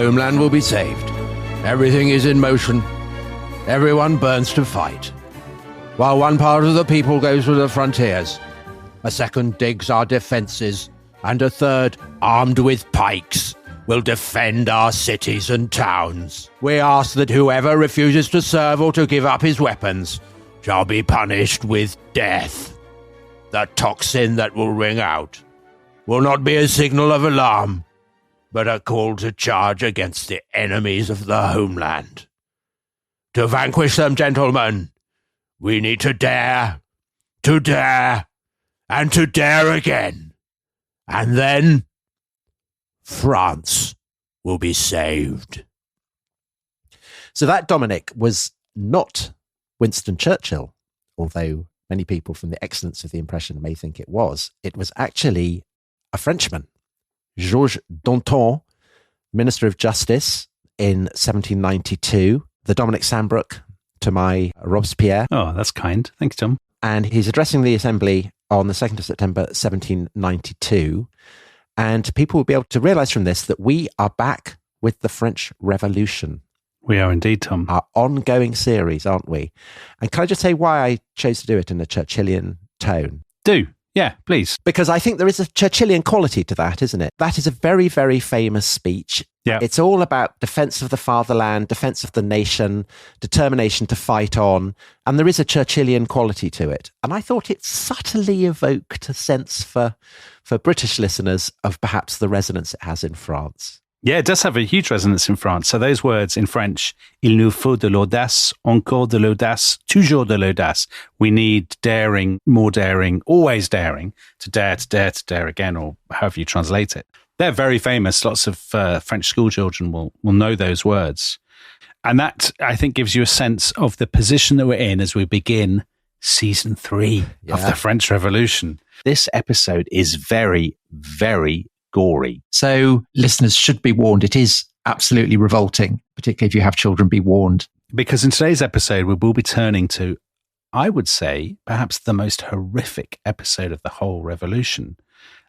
homeland will be saved. Everything is in motion. Everyone burns to fight. While one part of the people goes to the frontiers, a second digs our defences, and a third, armed with pikes, will defend our cities and towns. We ask that whoever refuses to serve or to give up his weapons shall be punished with death. The tocsin that will ring out will not be a signal of alarm, but a call to charge against the enemies of the homeland. To vanquish them, gentlemen, we need to dare, and to dare again. And then France will be saved. So that, Dominic, was not Winston Churchill, although many people from the excellence of the impression may think it was. It was actually a Frenchman, Georges Danton, Minister of Justice in 1792, the Dominic Sandbrook to my Robespierre. Oh, that's kind. Thank you, Tom. And he's addressing the Assembly on the 2nd of September 1792. And people will be able to realise from this that we are back with the French Revolution. We are indeed, Tom. Our ongoing series, aren't we? And can I just say why I chose to do it in a Churchillian tone? Do. Yeah, please. Because I think there is a Churchillian quality to that, isn't it? That is a very, very famous speech. Yeah. It's all about defence of the fatherland, defence of the nation, determination to fight on. And there is a Churchillian quality to it. And I thought it subtly evoked a sense for British listeners of perhaps the resonance it has in France. Yeah, it does have a huge resonance in France. So those words in French, il nous faut de l'audace, encore de l'audace, toujours de l'audace. We need daring, more daring, always daring, to dare again, or however you translate it. They're very famous. Lots of French school children will know those words. And that, I think, gives you a sense of the position that we're in as we begin season 3 of the French Revolution. This episode is very, very gory. So listeners should be warned. It is absolutely revolting, particularly if you have children, be warned. Because in today's episode, we will be turning to, I would say, perhaps the most horrific episode of the whole revolution,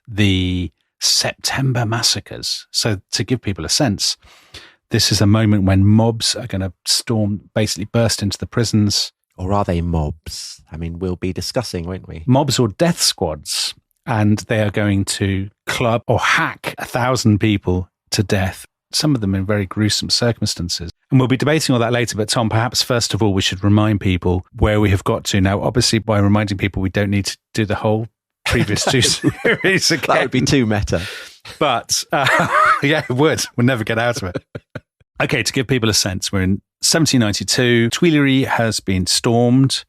the September massacres. So to give people a sense, this is a moment when mobs are going to basically burst into the prisons. Or are they mobs? I mean, we'll be discussing, won't we? Mobs or death squads. And they are going to club or hack 1,000 people to death, some of them in very gruesome circumstances. And we'll be debating all that later. But Tom, perhaps first of all, we should remind people where we have got to. Now, obviously, by reminding people, we don't need to do the whole previous 2 series again. That would be too meta. But, yeah, it would. We'll never get out of it. Okay, to give people a sense, we're in 1792. Tuileries has been stormed.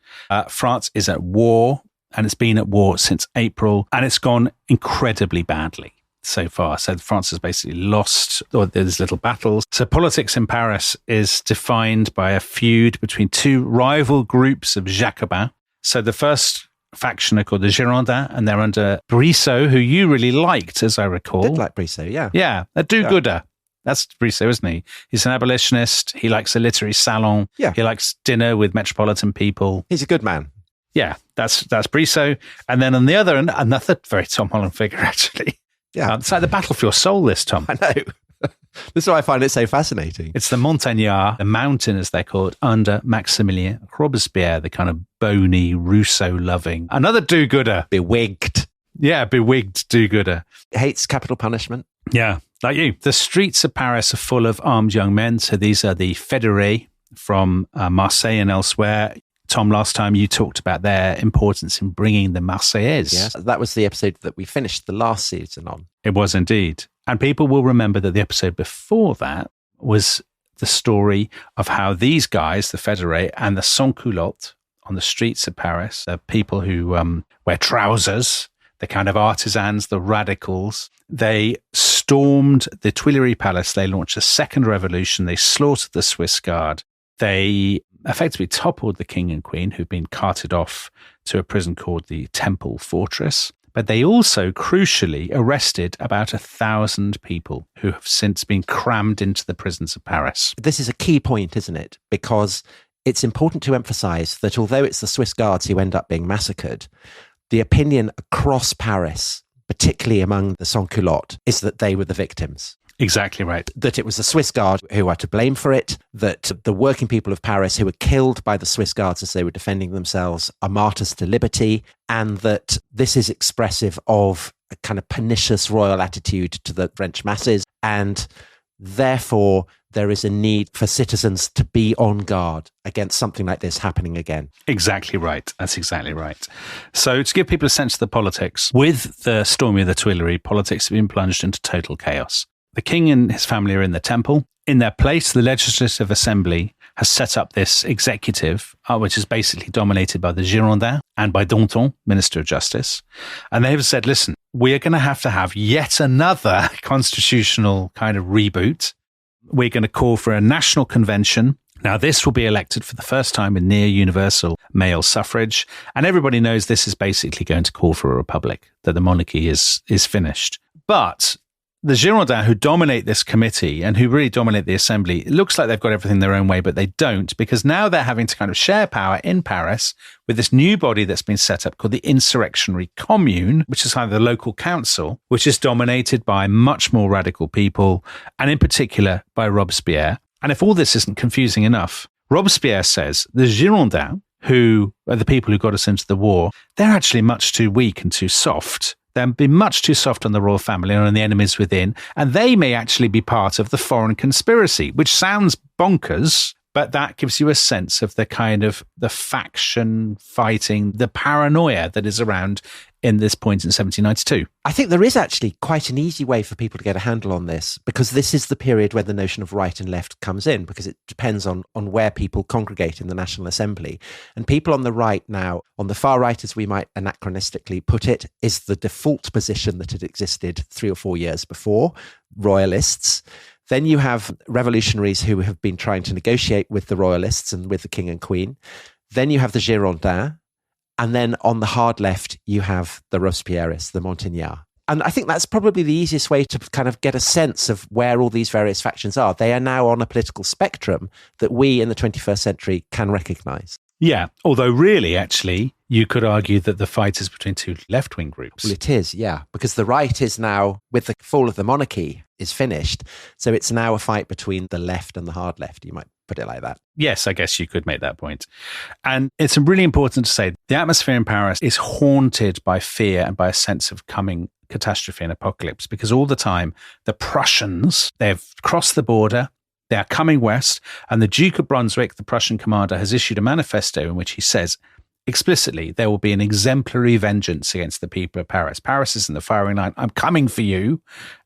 France is at war. And it's been at war since April, and it's gone incredibly badly so far. So France has basically lost, or there's little battles. So politics in Paris is defined by a feud between 2 rival groups of Jacobins. So the first faction are called the Girondins, and they're under Brissot, who you really liked, as I recall. I did like Brissot, yeah. Yeah, a do-gooder. That's Brissot, isn't he? He's an abolitionist. He likes a literary salon. Yeah. He likes dinner with metropolitan people. He's a good man. Yeah, that's Brissot. And then on the other end, another very Tom Holland figure, actually. Yeah. It's like the battle for your soul, this, Tom. I know. This is why I find it so fascinating. It's the Montagnard, the mountain, as they're called, under Maximilien Robespierre, the kind of bony, Rousseau-loving, another do-gooder. Bewigged. Yeah, bewigged do-gooder. Hates capital punishment. Yeah, like you. The streets of Paris are full of armed young men. So these are the Federes from Marseille and elsewhere. Tom, last time you talked about their importance in bringing the Marseillaise. Yes, that was the episode that we finished the last season on. It was indeed. And people will remember that the episode before that was the story of how these guys, the Federes and the Sans-Culottes on the streets of Paris, the people who wear trousers, the kind of artisans, the radicals, they stormed the Tuileries Palace. They launched a second revolution. They slaughtered the Swiss Guard. They effectively toppled the king and queen, who'd been carted off to a prison called the Temple Fortress. But they also, crucially, arrested about 1,000 people who have since been crammed into the prisons of Paris. This is a key point, isn't it? Because it's important to emphasise that although it's the Swiss Guards who end up being massacred, the opinion across Paris, particularly among the Sans-Culottes, is that they were the victims. Exactly right. That it was the Swiss Guard who are to blame for it, that the working people of Paris who were killed by the Swiss Guards as they were defending themselves are martyrs to liberty, and that this is expressive of a kind of pernicious royal attitude to the French masses, and therefore there is a need for citizens to be on guard against something like this happening again. Exactly right. That's exactly right. So to give people a sense of the politics, with the storming of the Tuileries, politics have been plunged into total chaos. The king and his family are in the temple. In their place, the Legislative Assembly has set up this executive, which is basically dominated by the Girondins and by Danton, Minister of Justice. And they have said, listen, we are going to have yet another constitutional kind of reboot. We're going to call for a national convention. Now, this will be elected for the first time in near universal male suffrage. And everybody knows this is basically going to call for a republic, that the monarchy is finished. But the Girondins, who dominate this committee and who really dominate the assembly, it looks like they've got everything their own way, but they don't, because now they're having to kind of share power in Paris with this new body that's been set up called the Insurrectionary Commune, which is kind of the local council, which is dominated by much more radical people, and in particular by Robespierre. And if all this isn't confusing enough, Robespierre says the Girondins, who are the people who got us into the war, they're actually much too weak and too soft. They've been much too soft on the royal family and on the enemies within, and they may actually be part of the foreign conspiracy, which sounds bonkers, but that gives you a sense of the kind of the faction fighting, the paranoia that is around in this point in 1792. I think there is actually quite an easy way for people to get a handle on this, because this is the period where the notion of right and left comes in, because it depends on where people congregate in the National Assembly. And people on the right now, on the far right, as we might anachronistically put it, is the default position that had existed 3 or 4 years before, royalists. Then you have revolutionaries who have been trying to negotiate with the royalists and with the king and queen. Then you have the Girondins. And then on the hard left, you have the Robespierres, the Montagnard. And I think that's probably the easiest way to kind of get a sense of where all these various factions are. They are now on a political spectrum that we in the 21st century can recognise. Yeah, although really, actually, you could argue that the fight is between two left-wing groups. Well, it is, yeah, because the right is now, with the fall of the monarchy, is finished. So it's now a fight between the left and the hard left, you might put it like that. Yes, I guess you could make that point. And it's really important to say the atmosphere in Paris is haunted by fear and by a sense of coming catastrophe and apocalypse, because all the time the Prussians, they've crossed the border, they are coming west, and the Duke of Brunswick, the Prussian commander, has issued a manifesto in which he says explicitly there will be an exemplary vengeance against the people of Paris. Paris is in the firing line. I'm coming for you.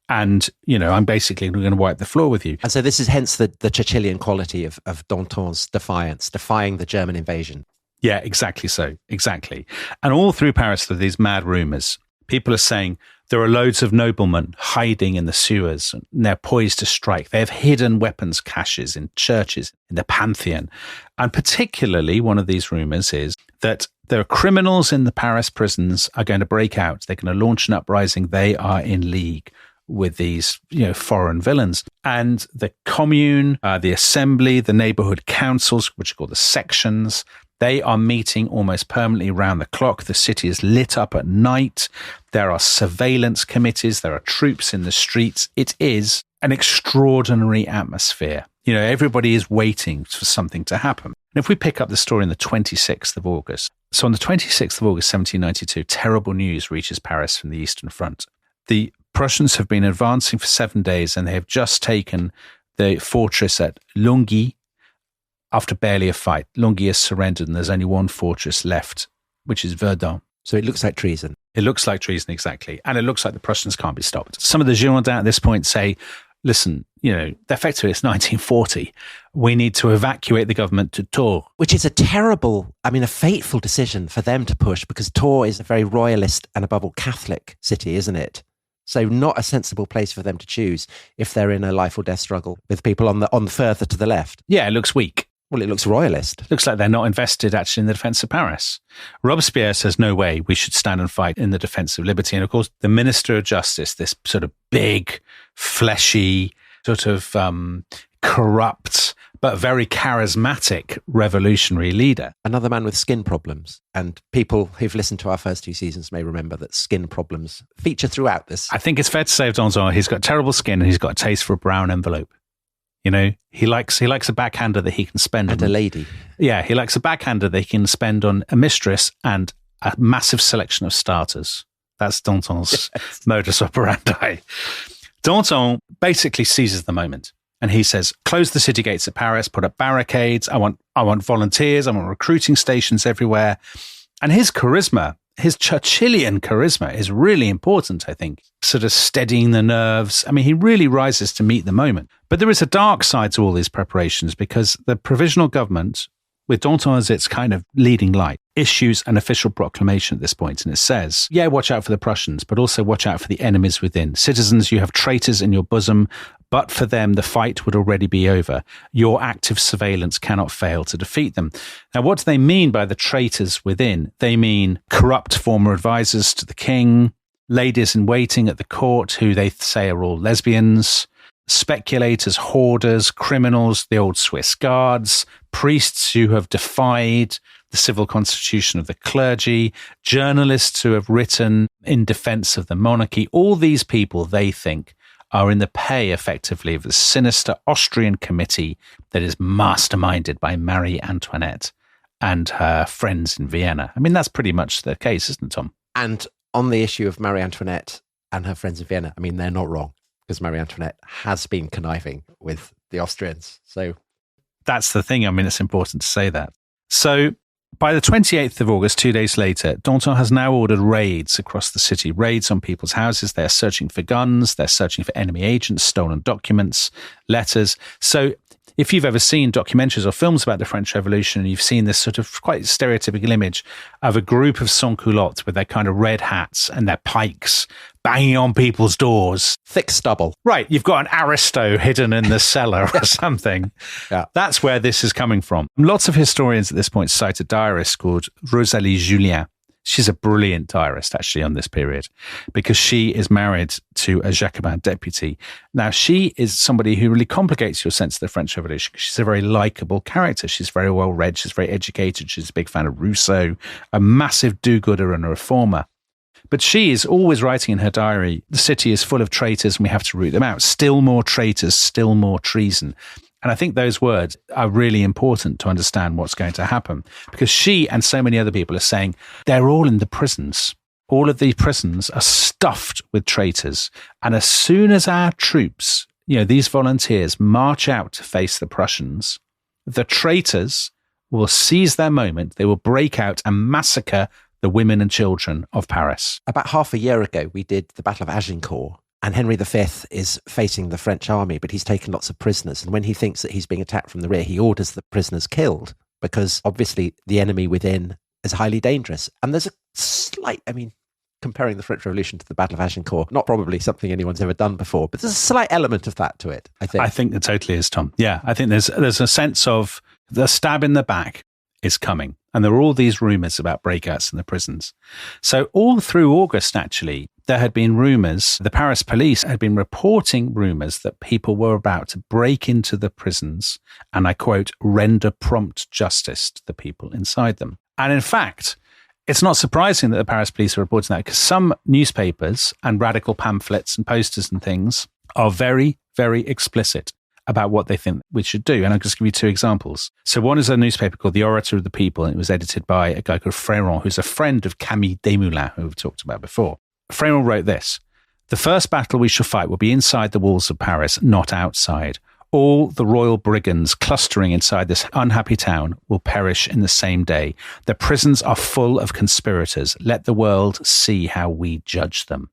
And, you know, I'm basically going to wipe the floor with you. And so this is hence the Churchillian quality of Danton's defiance, defying the German invasion. Yeah, exactly so. Exactly. And all through Paris, there are these mad rumours. People are saying there are loads of noblemen hiding in the sewers and they're poised to strike. They have hidden weapons caches in churches, in the Pantheon. And particularly one of these rumours is that there are criminals in the Paris prisons are going to break out. They're going to launch an uprising. They are in league with these, foreign villains. And the commune, the assembly, the neighborhood councils, which are called the sections, they are meeting almost permanently around the clock. The city is lit up at night. There are surveillance committees. There are troops in the streets. It is an extraordinary atmosphere. Everybody is waiting for something to happen. And if we pick up the story on the 26th of August, so on the 26th of August, 1792, terrible news reaches Paris from the Eastern Front. The Prussians have been advancing for 7 days and they have just taken the fortress at Longwy after barely a fight. Longwy has surrendered and there's only one fortress left, which is Verdin. So it looks like treason. It looks like treason, exactly. And it looks like the Prussians can't be stopped. Some of the Girondins at this point say, listen, effectively it's 1940. We need to evacuate the government to Tours. Which is a fateful decision for them to push, because Tours is a very royalist and above all Catholic city, isn't it? So not a sensible place for them to choose if they're in a life or death struggle with people on the further to the left. Yeah, it looks weak. Well, it looks royalist. It looks like they're not invested actually in the defence of Paris. Robespierre says, no way, we should stand and fight in the defence of liberty. And of course, the Minister of Justice, this sort of big, fleshy, sort of corrupt but very charismatic revolutionary leader. Another man with skin problems. And people who've listened to our first 2 seasons may remember that skin problems feature throughout this. I think it's fair to say of Danton, he's got terrible skin and he's got a taste for a brown envelope. You know, he likes a backhander that he can spend and on. A lady. Yeah, he likes a backhander that he can spend on a mistress and a massive selection of starters. That's Danton's modus operandi. Danton basically seizes the moment and he says, close the city gates of Paris, put up barricades. I want volunteers. I want recruiting stations everywhere. And his charisma, his Churchillian charisma is really important, I think, sort of steadying the nerves. I mean, he really rises to meet the moment. But there is a dark side to all these preparations because the provisional government, with Danton as its kind of leading light, issues an official proclamation at this point. And it says, yeah, watch out for the Prussians, but also watch out for the enemies within. Citizens, you have traitors in your bosom, but for them, the fight would already be over. Your active surveillance cannot fail to defeat them. Now, what do they mean by the traitors within? They mean corrupt former advisors to the king, ladies in waiting at the court who they say are all lesbians, speculators, hoarders, criminals, the old Swiss guards, priests who have defied the civil constitution of the clergy, journalists who have written in defense of the monarchy. All these people, they think, are in the pay, effectively, of the sinister Austrian committee that is masterminded by Marie Antoinette and her friends in Vienna. I mean, that's pretty much the case, isn't it, Tom? And on the issue of Marie Antoinette and her friends in Vienna, I mean, they're not wrong, because Marie Antoinette has been conniving with the Austrians. So that's the thing. I mean, it's important to say that. So by the 28th of August, 2 days later, Danton has now ordered raids across the city, raids on people's houses. They're searching for guns. They're searching for enemy agents, stolen documents, letters. So if you've ever seen documentaries or films about the French Revolution, and you've seen this sort of quite stereotypical image of a group of sans-culottes with their kind of red hats and their pikes banging on people's doors. Thick stubble. Right. You've got an aristo hidden in the cellar or something. Yeah. That's where this is coming from. Lots of historians at this point cite a diarist called Rosalie Julien. She's a brilliant diarist, actually, on this period, because she is married to a Jacobin deputy. Now, she is somebody who really complicates your sense of the French Revolution. She's a very likable character. She's very well read. She's very educated. She's a big fan of Rousseau, a massive do-gooder and a reformer. But she is always writing in her diary, the city is full of traitors and we have to root them out. Still more traitors, still more treason. And I think those words are really important to understand what's going to happen, because she and so many other people are saying they're all in the prisons. All of these prisons are stuffed with traitors. And as soon as our troops, these volunteers march out to face the Prussians, the traitors will seize their moment. They will break out and massacre the women and children of Paris. About half a year ago, we did the Battle of Agincourt. And Henry V is facing the French army, but he's taken lots of prisoners. And when he thinks that he's being attacked from the rear, he orders the prisoners killed, because obviously the enemy within is highly dangerous. And there's a slight, comparing the French Revolution to the Battle of Agincourt, not probably something anyone's ever done before, but there's a slight element of that to it, I think. I think there totally is, Tom. Yeah, I think there's a sense of the stab in the back is coming. And there were all these rumours about breakouts in the prisons. So all through August, actually, there had been rumours. The Paris police had been reporting rumours that people were about to break into the prisons and, I quote, render prompt justice to the people inside them. And in fact, it's not surprising that the Paris police are reporting that, because some newspapers and radical pamphlets and posters and things are very, very explicit about what they think we should do. And I'll just give you two examples. So one is a newspaper called The Orator of the People, and it was edited by a guy called Fréron, who's a friend of Camille Desmoulins, who we've talked about before. Fréron wrote this: "The first battle we shall fight will be inside the walls of Paris, not outside. All the royal brigands clustering inside this unhappy town will perish in the same day. The prisons are full of conspirators. Let the world see how we judge them."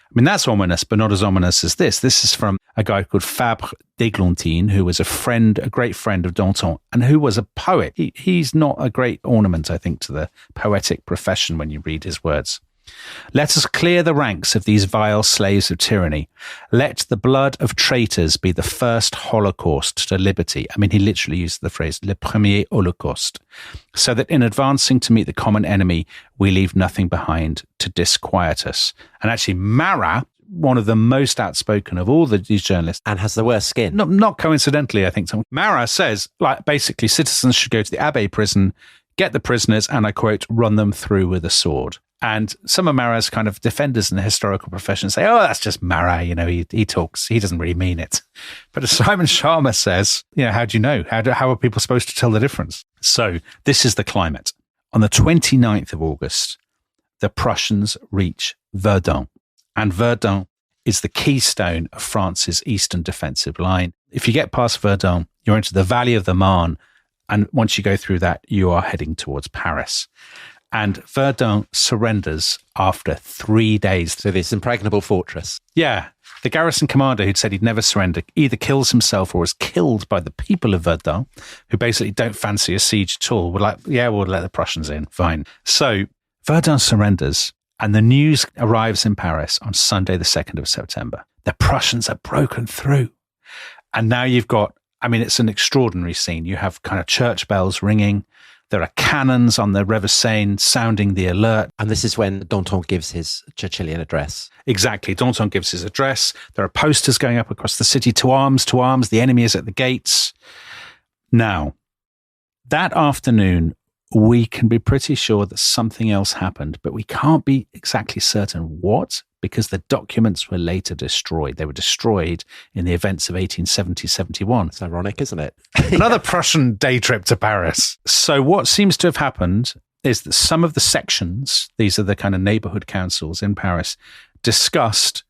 I mean, that's ominous, but not as ominous as this. This is from a guy called Fabre d'Églantine, who was a great friend of Danton, and who was a poet. He's not a great ornament, I think, to the poetic profession when you read his words. "Let us clear the ranks of these vile slaves of tyranny. Let the blood of traitors be the first holocaust to liberty." I mean, he literally used the phrase "le premier holocauste," so that in advancing to meet the common enemy, we leave nothing behind to disquiet us. And actually, Marat, one of the most outspoken of all these journalists. And has the worst skin. Not coincidentally, I think. Marat says, like, basically citizens should go to the Abbey prison, get the prisoners, and I quote, run them through with a sword. And some of Marat's kind of defenders in the historical profession say, oh, that's just Marat, he talks, he doesn't really mean it. But as Simon Sharma says, how do you know? How are people supposed to tell the difference? So this is the climate. On the 29th of August, the Prussians reach Verdun. And Verdun is the keystone of France's eastern defensive line. If you get past Verdun, you're into the valley of the Marne. And once you go through that, you are heading towards Paris. And Verdun surrenders after 3 days. So this impregnable fortress. Yeah. The garrison commander who'd said he'd never surrender either kills himself or is killed by the people of Verdun, who basically don't fancy a siege at all. We're like, yeah, we'll let the Prussians in. Fine. So Verdun surrenders, and the news arrives in Paris on Sunday, the 2nd of September. The Prussians are broken through. And now you've got, it's an extraordinary scene. You have kind of church bells ringing. There are cannons on the River Seine sounding the alert. And this is when Danton gives his Churchillian address. Exactly. Danton gives his address. There are posters going up across the city, to arms, the enemy is at the gates. Now, that afternoon, we can be pretty sure that something else happened, but we can't be exactly certain what, because the documents were later destroyed. They were destroyed in the events of 1870-71. It's ironic, isn't it? Another Prussian day trip to Paris. So what seems to have happened is that some of the sections, these are the kind of neighborhood councils in Paris, discussed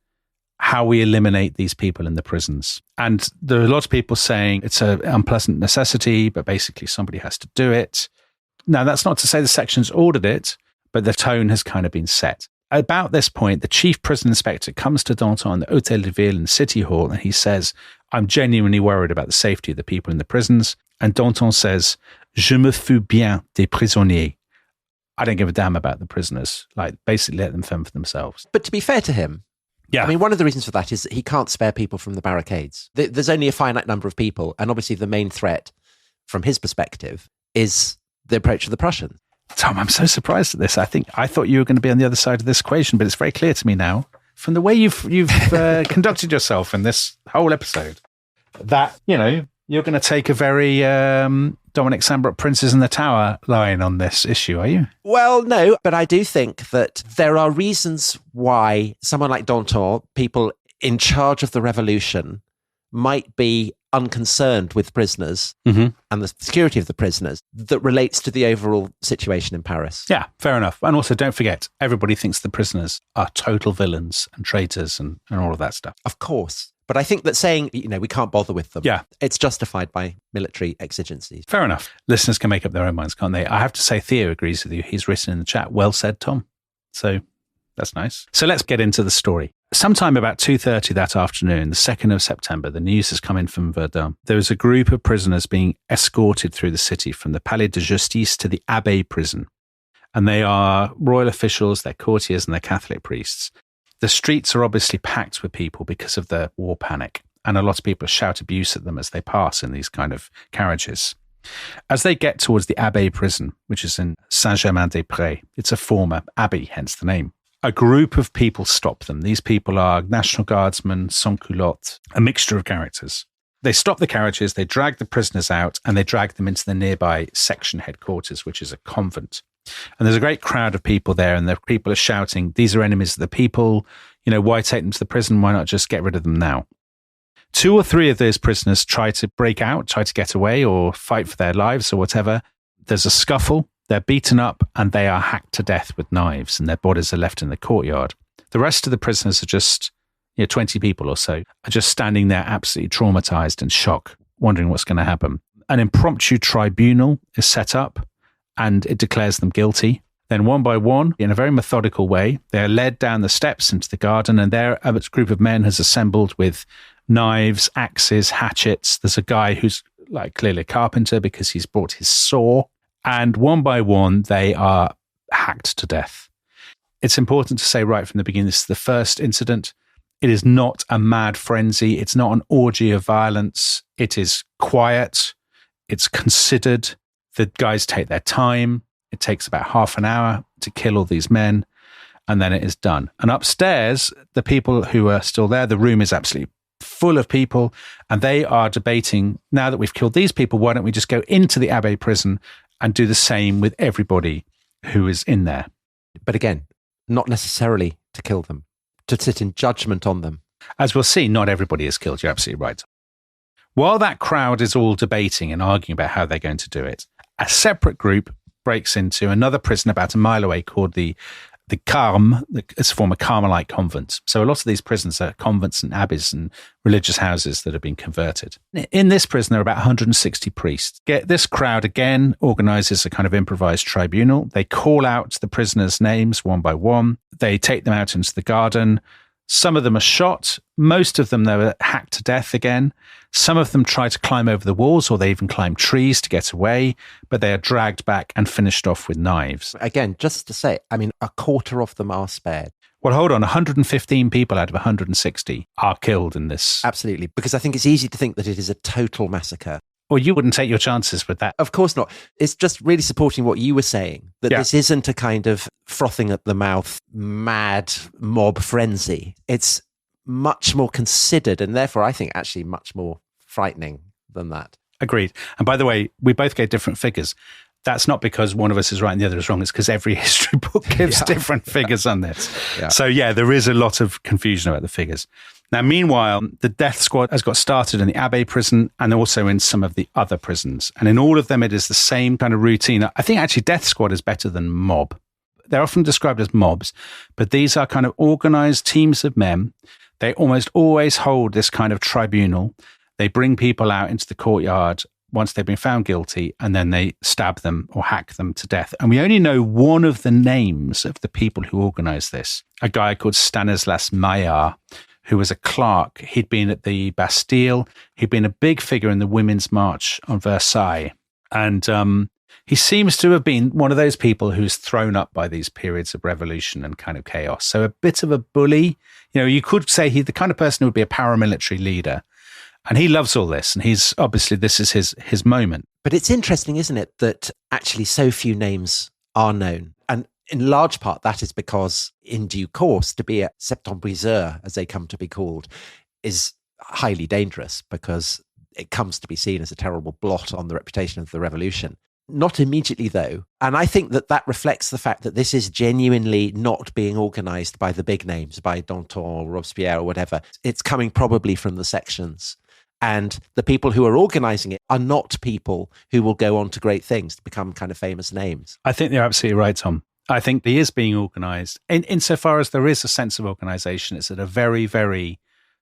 how we eliminate these people in the prisons. And there are a lot of people saying it's an unpleasant necessity, but basically somebody has to do it. Now, that's not to say the sections ordered it, but the tone has kind of been set. About this point, the chief prison inspector comes to Danton in the Hôtel de Ville in the City Hall, and he says, I'm genuinely worried about the safety of the people in the prisons. And Danton says, Je me fous bien des prisonniers. I don't give a damn about the prisoners. Like, basically let them fend for themselves. But to be fair to him, yeah. One of the reasons for that is that he can't spare people from the barricades. There's only a finite number of people, and obviously the main threat, from his perspective, is the approach of the Prussians. Tom, I'm so surprised at this. I thought you were going to be on the other side of this equation, but it's very clear to me now, from the way you've conducted yourself in this whole episode, that, you're going to take a very Dominic Sambrook Princes in the Tower line on this issue, are you? Well, no, but I do think that there are reasons why someone like Danton, people in charge of the revolution, might be unconcerned with prisoners and the security of the prisoners that relates to the overall situation in Paris. Yeah, fair enough. And also, don't forget, everybody thinks the prisoners are total villains and traitors and all of that stuff. Of course. But I think that saying, we can't bother with them, it's justified by military exigencies. Fair enough. Listeners can make up their own minds, can't they? I have to say, Theo agrees with you. He's written in the chat, well said, Tom. So that's nice. So let's get into the story. Sometime about 2:30 that afternoon, the 2nd of September, the news has come in from Verdun. There is a group of prisoners being escorted through the city from the Palais de Justice to the Abbey prison. And they are royal officials, they're courtiers, and they're Catholic priests. The streets are obviously packed with people because of the war panic. And a lot of people shout abuse at them as they pass in these kind of carriages. As they get towards the Abbey prison, which is in Saint-Germain-des-Prés, it's a former abbey, hence the name. A group of people stop them. These people are National Guardsmen, Sans-Culottes, a mixture of characters. They stop the carriages, they drag the prisoners out, and they drag them into the nearby section headquarters, which is a convent. And there's a great crowd of people there, and the people are shouting, these are enemies of the people. Why take them to the prison? Why not just get rid of them now? 2 or 3 of those prisoners try to break out, try to get away or fight for their lives or whatever. There's a scuffle. They're beaten up and they are hacked to death with knives, and their bodies are left in the courtyard. The rest of the prisoners are just, 20 people or so, are just standing there absolutely traumatized and shocked, wondering what's going to happen. An impromptu tribunal is set up and it declares them guilty. Then one by one, in a very methodical way, they are led down the steps into the garden, and there a group of men has assembled with knives, axes, hatchets. There's a guy who's clearly a carpenter because he's brought his saw. And one by one, they are hacked to death. It's important to say right from the beginning, this is the first incident. It is not a mad frenzy. It's not an orgy of violence. It is quiet. It's considered. The guys take their time. It takes about half an hour to kill all these men. and then it is done. And upstairs, the people who are still there, the room is absolutely full of people, and they are debating, now that we've killed these people, why don't we just go into the Abbey prison and do the same with everybody who is in there? But again, not necessarily to kill them, to sit in judgment on them. As we'll see, not everybody is killed. You're absolutely right. While that crowd is all debating and arguing about how they're going to do it, a separate group breaks into another prison about a mile away called the Carme. It's a former Carmelite convent. So a lot of these prisons are convents and abbeys and religious houses that have been converted. In this prison, there are about 160 priests. This crowd, again, organizes a kind of improvised tribunal. They call out the prisoners' names one by one. They take them out into the garden. Some of them are shot. Most of them, they were hacked to death again. Some of them try to climb over the walls, or they even climb trees to get away, but they are dragged back and finished off with knives. Again, just to say, I mean, a quarter of them are spared. Well, hold on. 115 people out of 160 are killed in this. Absolutely, because I think it's easy to think that it is a total massacre. Well, you wouldn't take your chances with that. Of course not. It's just really supporting what you were saying, that this isn't a kind of frothing at the mouth, mad mob frenzy. It's much more considered, and therefore I think actually much more frightening than that. Agreed. And by the way, we both gave different figures. That's not because one of us is right and the other is wrong. It's because every history book gives different figures on this. So there is a lot of confusion about the figures. Now, meanwhile, the death squad has got started in the Abbey prison and also in some of the other prisons. And in all of them, it is the same kind of routine. I think actually death squad is better than mob. They're often described as mobs, but these are kind of organized teams of men. They almost always hold this kind of tribunal. They bring people out into the courtyard once they've been found guilty, and then they stab them or hack them to death. And we only know one of the names of the people who organized this, a guy called Stanislas Maillard, who was a clerk. He'd been at the Bastille. He'd been a big figure in the Women's March on Versailles. And he seems to have been one of those people who's thrown up by these periods of revolution and kind of chaos. So a bit of a bully. You know, you could say he's the kind of person who would be a paramilitary leader. And he loves all this. And he's obviously, this is his moment. But it's interesting, isn't it, that actually so few names are known. And in large part, that is because in due course, to be a septembriseur, as they come to be called, is highly dangerous because it comes to be seen as a terrible blot on the reputation of the revolution. Not immediately, though. And I think that reflects the fact that this is genuinely not being organized by the big names, by Danton or Robespierre or whatever. It's coming probably from the sections. And the people who are organizing it are not people who will go on to great things, to become kind of famous names. I think you're absolutely right, Tom. I think he is being organized. Insofar as there is a sense of organization, it's at a very, very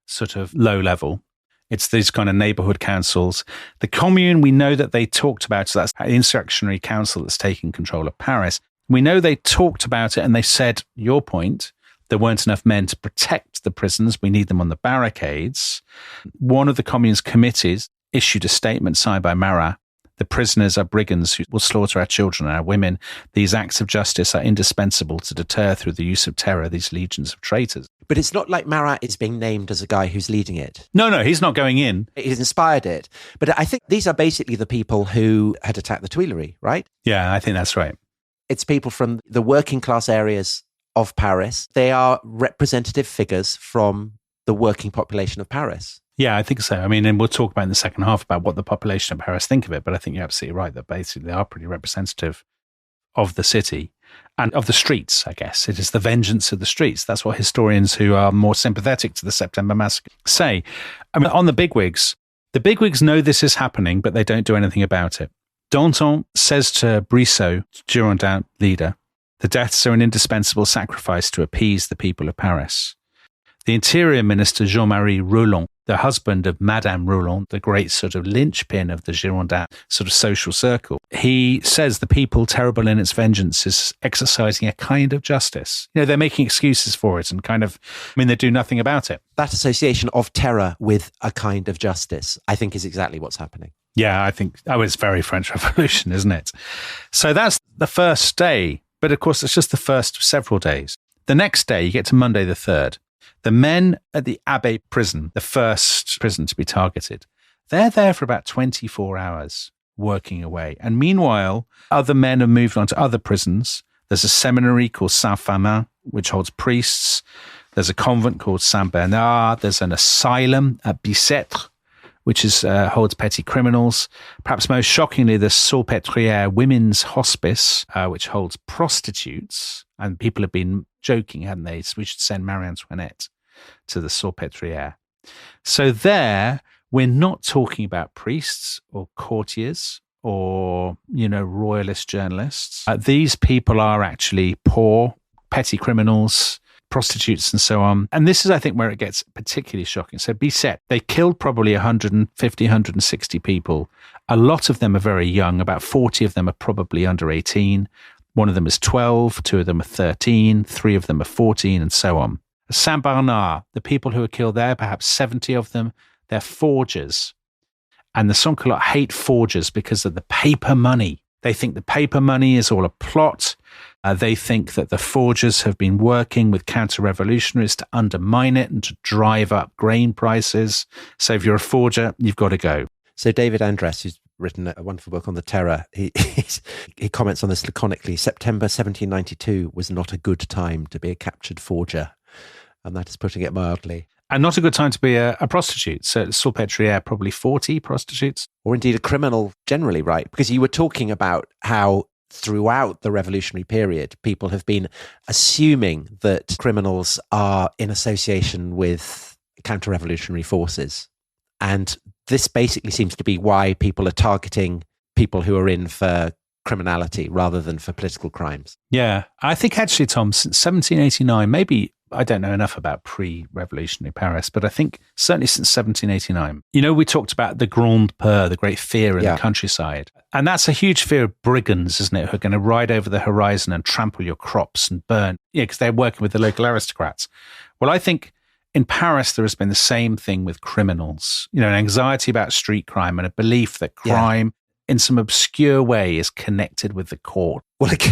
sort of low level. It's these kind of neighborhood councils. The Commune, we know that they talked about, so that's an insurrectionary council that's taking control of Paris. We know they talked about it and they said, your point, there weren't enough men to protect the prisons. We need them on the barricades. One of the Commune's committees issued a statement signed by Marat. The prisoners are brigands who will slaughter our children and our women. These acts of justice are indispensable to deter through the use of terror these legions of traitors. But it's not like Marat is being named as a guy who's leading it. No, he's not going in. He's inspired it. But I think these are basically the people who had attacked the Tuileries, right? Yeah, I think that's right. It's people from the working class areas of Paris. They are representative figures from the working population of Paris. Yeah, I think so. I mean, and we'll talk about in the second half about what the population of Paris think of it, but I think you're absolutely right that basically they are pretty representative of the city and of the streets, I guess. It is the vengeance of the streets. That's what historians who are more sympathetic to the September Massacre say. I mean, on the bigwigs know this is happening, but they don't do anything about it. Danton says to Brissot, Girondin leader, the deaths are an indispensable sacrifice to appease the people of Paris. The Interior Minister Jean-Marie Roland, the husband of Madame Roland, the great sort of linchpin of the Girondin sort of social circle, he says the people, terrible in its vengeance, is exercising a kind of justice. You know, they're making excuses for it and they do nothing about it. That association of terror with a kind of justice, I think, is exactly what's happening. Yeah, I think it's very French Revolution, isn't it? So that's the first day. But of course, it's just the first of several days. The next day, you get to Monday the 3rd. The men at the Abbey prison, the first prison to be targeted, they're there for about 24 hours working away. And meanwhile, other men have moved on to other prisons. There's a seminary called Saint-Famin which holds priests. There's a convent called Saint-Bernard. There's an asylum at Bicêtre, which holds petty criminals. Perhaps most shockingly, the Salpêtrière Women's Hospice, which holds prostitutes. And people have been joking, hadn't they? So we should send Marie Antoinette to the Salpêtrière. So there, we're not talking about priests or courtiers or, royalist journalists. These people are actually poor, petty criminals, prostitutes and so on. And this is, I think, where it gets particularly shocking. So Bicêtre, they killed probably 150, 160 people. A lot of them are very young. About 40 of them are probably under 18. One of them is 12, 2 of them are 13, 3 of them are 14, and so on. Saint-Bernard, the people who are killed there, perhaps 70 of them, they're forgers. And the Sans-Culottes hate forgers because of the paper money. They think the paper money is all a plot. They think that the forgers have been working with counter-revolutionaries to undermine it and to drive up grain prices. So if you're a forger, you've got to go. So David Andress, who's written a wonderful book on the terror, he comments on this laconically. September 1792 was not a good time to be a captured forger. And that is putting it mildly. And not a good time to be a prostitute. So Salpêtrière, probably 40 prostitutes. Or indeed a criminal generally, right? Because you were talking about how throughout the revolutionary period, people have been assuming that criminals are in association with counter-revolutionary forces. And this basically seems to be why people are targeting people who are in for criminality rather than for political crimes. Yeah, I think actually, Tom, since 1789, maybe I don't know enough about pre-revolutionary Paris, but I think certainly since 1789, we talked about the grande peur, the great fear in the countryside. And that's a huge fear of brigands, isn't it, who are going to ride over the horizon and trample your crops and burn, because they're working with the local aristocrats. Well, I think in Paris, there has been the same thing with criminals, an anxiety about street crime and a belief that crime in some obscure way is connected with the court. Well, again,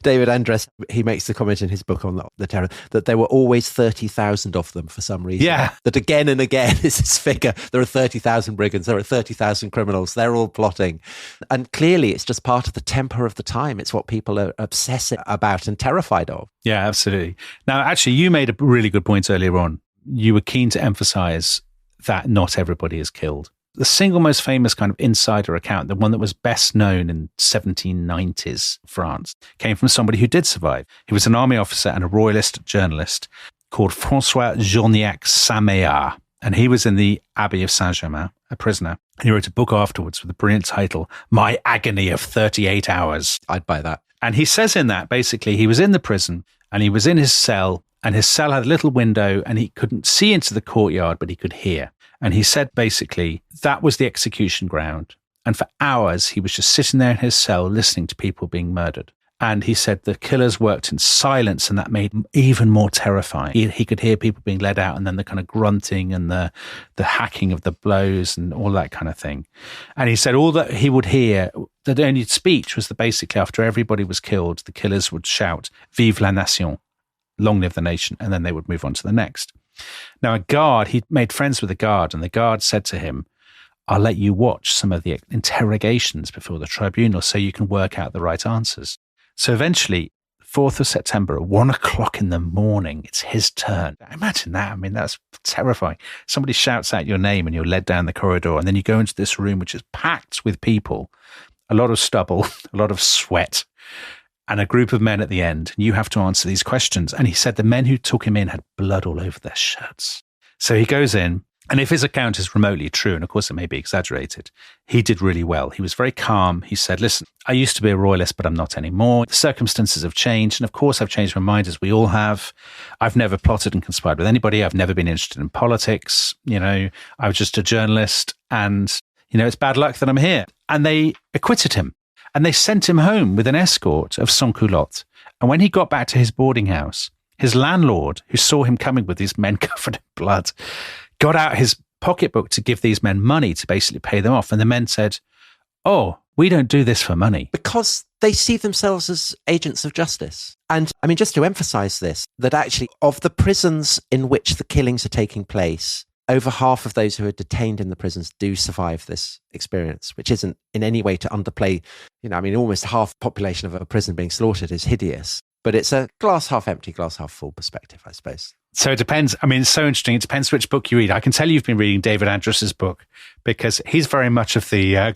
David Andress, he makes the comment in his book on the terror that there were always 30,000 of them for some reason. Yeah. That again and again is this figure. There are 30,000 brigands. There are 30,000 criminals. They're all plotting. And clearly it's just part of the temper of the time. It's what people are obsessive about and terrified of. Yeah, absolutely. Now, actually, you made a really good point earlier on. You were keen to emphasize that not everybody is killed. The single most famous kind of insider account, the one that was best known in 1790s France, came from somebody who did survive. He was an army officer and a royalist journalist called François Journiac Saméard. And he was in the Abbey of Saint-Germain, a prisoner. And he wrote a book afterwards with a brilliant title, My Agony of 38 Hours. I'd buy that. And he says in that, basically, he was in the prison and he was in his cell, and his cell had a little window and he couldn't see into the courtyard, but he could hear. And he said, basically, that was the execution ground. And for hours, he was just sitting there in his cell listening to people being murdered. And he said the killers worked in silence, and that made him even more terrifying. He could hear people being led out, and then the kind of grunting and the hacking of the blows and all that kind of thing. And he said all that he would hear, the only speech was that basically after everybody was killed, the killers would shout, Vive la nation, long live the nation, and then they would move on to the next. Now, a guard, he made friends with a guard, and the guard said to him, I'll let you watch some of the interrogations before the tribunal so you can work out the right answers. So eventually, 4th of September at 1 o'clock in the morning, it's his turn. Imagine that. I mean, that's terrifying. Somebody shouts out your name and you're led down the corridor, and then you go into this room which is packed with people, a lot of stubble, a lot of sweat, and a group of men at the end. And you have to answer these questions. And he said the men who took him in had blood all over their shirts. So he goes in, and if his account is remotely true, and of course it may be exaggerated, he did really well. He was very calm. He said, listen, I used to be a royalist, but I'm not anymore. The circumstances have changed. And of course I've changed my mind, as we all have. I've never plotted and conspired with anybody. I've never been interested in politics. I was just a journalist, and, it's bad luck that I'm here. And they acquitted him. And they sent him home with an escort of Sans-Culottes. And when he got back to his boarding house, his landlord, who saw him coming with these men covered in blood, got out his pocketbook to give these men money to basically pay them off. And the men said, oh, we don't do this for money. Because they see themselves as agents of justice. And I mean, just to emphasize this, that actually of the prisons in which the killings are taking place, over half of those who are detained in the prisons do survive this experience, which isn't in any way to underplay, almost half the population of a prison being slaughtered is hideous. But it's a glass half empty, glass half full perspective, I suppose. So it depends. I mean, it's so interesting. It depends which book you read. I can tell you've been reading David Andrus's book because he's very much of the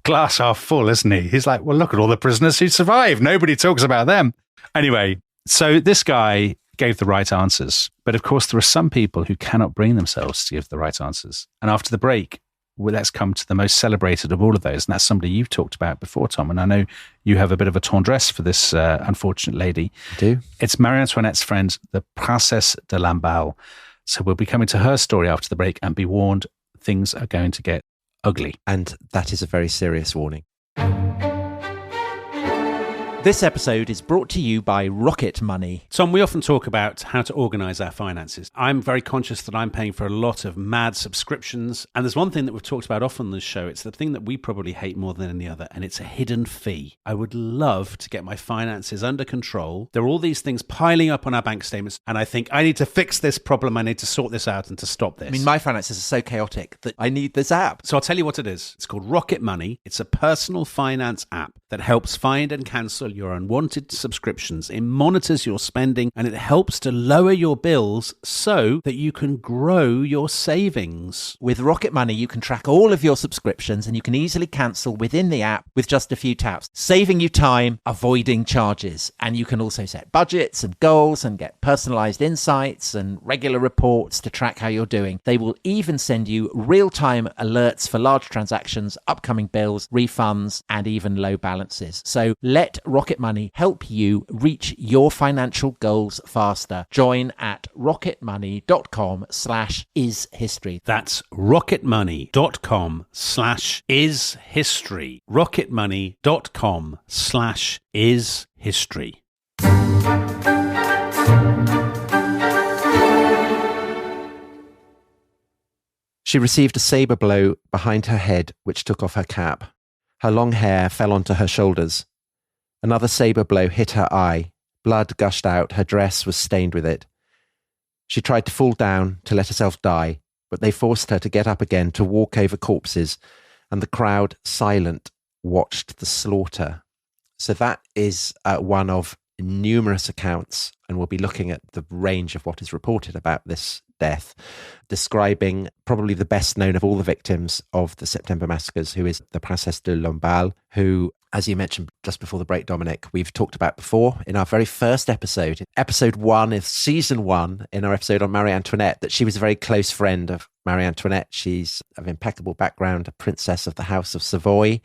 glass half full, isn't he? He's like, well, look at all the prisoners who survived. Nobody talks about them. Anyway, so this guy gave the right answers. But of course, there are some people who cannot bring themselves to give the right answers. And after the break, well, let's come to the most celebrated of all of those. And that's somebody you've talked about before, Tom. And I know you have a bit of a tendresse for this unfortunate lady. I do. It's Marie Antoinette's friend, the Princesse de Lamballe. So we'll be coming to her story after the break, and be warned, things are going to get ugly. And that is a very serious warning. This episode is brought to you by Rocket Money. Tom, we often talk about how to organise our finances. I'm very conscious that I'm paying for a lot of mad subscriptions. And there's one thing that we've talked about often on this show. It's the thing that we probably hate more than any other, and it's a hidden fee. I would love to get my finances under control. There are all these things piling up on our bank statements, and I think I need to fix this problem. I need to sort this out and to stop this. I mean, my finances are so chaotic that I need this app. So I'll tell you what it is. It's called Rocket Money. It's a personal finance app that helps find and cancel your unwanted subscriptions. It monitors your spending, and it helps to lower your bills so that you can grow your savings. With Rocket Money, you can track all of your subscriptions, and you can easily cancel within the app with just a few taps, saving you time, avoiding charges. And you can also set budgets and goals and get personalized insights and regular reports to track how you're doing. They will even send you real-time alerts for large transactions, upcoming bills, refunds, and even low balances. So let Rocket Money help you reach your financial goals faster. Join at rocketmoney.com/ishistory. That's rocketmoney.com/ishistory. rocketmoney.com/ishistory. She received a sabre blow behind her head, which took off her cap. Her long hair fell onto her shoulders. Another sabre blow hit her eye. Blood gushed out. Her dress was stained with it. She tried to fall down to let herself die, but they forced her to get up again to walk over corpses, and the crowd, silent, watched the slaughter. So that is one of numerous accounts, and we'll be looking at the range of what is reported about this death, describing probably the best known of all the victims of the September massacres, who is the Princesse de Lamballe, who, as you mentioned just before the break, Dominic, we've talked about before in our very first episode, episode 1 of season 1, in our episode on Marie Antoinette, that she was a very close friend of Marie Antoinette. She's of impeccable background, a princess of the House of Savoy.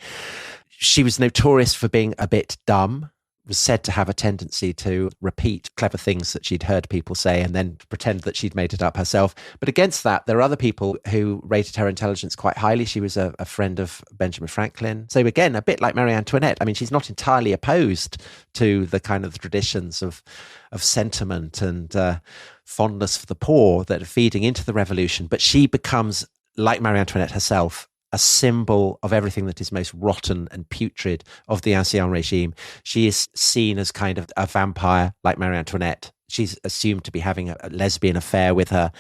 She was notorious for being a bit dumb, was said to have a tendency to repeat clever things that she'd heard people say and then pretend that she'd made it up herself. But against that, there are other people who rated her intelligence quite highly. She was a friend of Benjamin Franklin. So again, a bit like Marie Antoinette. I mean, she's not entirely opposed to the kind of traditions of sentiment and fondness for the poor that are feeding into the revolution. But she becomes, like Marie Antoinette herself, a symbol of everything that is most rotten and putrid of the Ancien regime. She is seen as kind of a vampire like Marie Antoinette. She's assumed to be having a lesbian affair with her.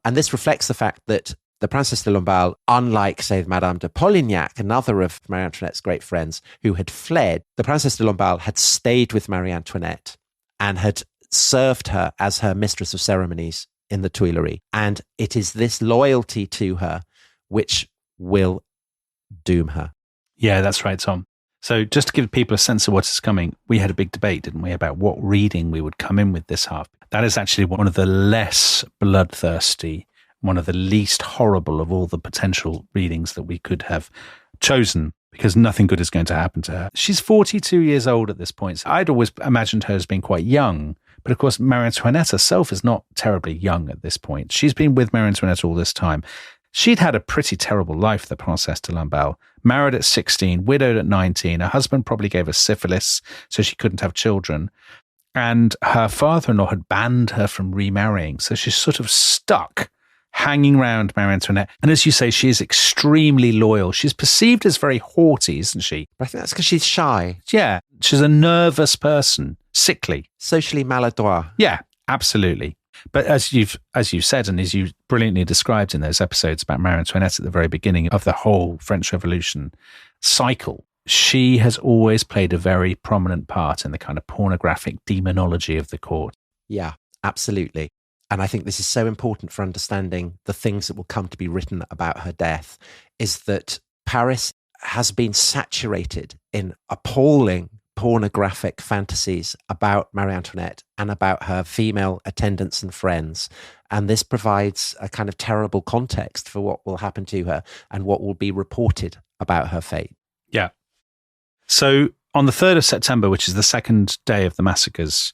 And this reflects the fact that the Princesse de Lamballe, unlike, say, Madame de Polignac, another of Marie Antoinette's great friends who had fled, the Princesse de Lamballe had stayed with Marie Antoinette and had served her as her mistress of ceremonies in the Tuileries. And it is this loyalty to her which will doom her. Yeah, that's right, Tom. So just to give people a sense of what is coming, we had a big debate, didn't we, about what reading we would come in with this half. That is actually one of the less bloodthirsty, one of the least horrible of all the potential readings that we could have chosen, because nothing good is going to happen to her. She's 42 years old at this point. So I'd always imagined her as being quite young. But of course, Marie Antoinette herself is not terribly young at this point. She's been with Marie Antoinette all this time. She'd had a pretty terrible life, the Princesse de Lamballe. Married at 16, widowed at 19. Her husband probably gave her syphilis, so she couldn't have children. And her father-in-law had banned her from remarrying. So she's sort of stuck, hanging around Marie Antoinette. And as you say, she is extremely loyal. She's perceived as very haughty, isn't she? But I think that's because she's shy. Yeah, she's a nervous person, sickly. Socially maladroit. Yeah, absolutely. But as you've said, and as you brilliantly described in those episodes about Marie Antoinette at the very beginning of the whole French Revolution cycle, She has always played a very prominent part in the kind of pornographic demonology of the court. Yeah, absolutely. And I think this is so important for understanding the things that will come to be written about her death, is that Paris has been saturated in appalling pornographic fantasies about Marie Antoinette and about her female attendants and friends. And this provides a kind of terrible context for what will happen to her and what will be reported about her fate. Yeah. So on the 3rd of September, which is the second day of the massacres,